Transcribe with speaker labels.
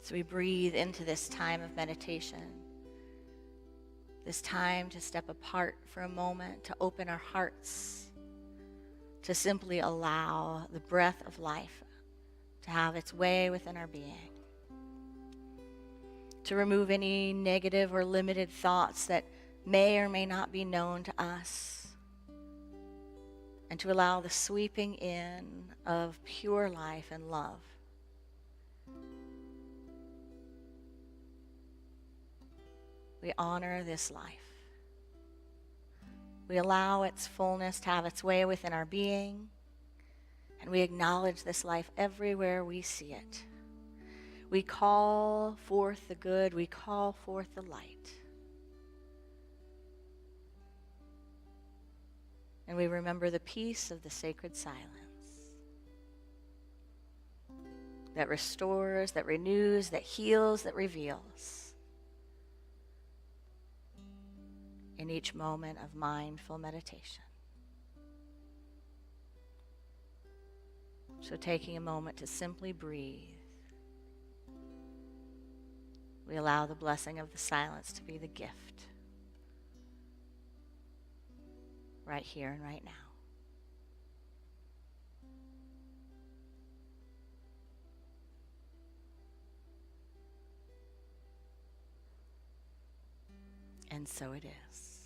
Speaker 1: So we breathe into this time of meditation, this time to step apart for a moment, to open our hearts, to simply allow the breath of life to have its way within our being, to remove any negative or limited thoughts that may or may not be known to us, and to allow the sweeping in of pure life and love. We honor this life. We allow its fullness to have its way within our being, and we acknowledge this life everywhere we see it. We call forth the good, we call forth the light. And we remember the peace of the sacred silence that restores, that renews, that heals, that reveals in each moment of mindful meditation. So taking a moment to simply breathe, we allow the blessing of the silence to be the gift right here and right now. And so it is.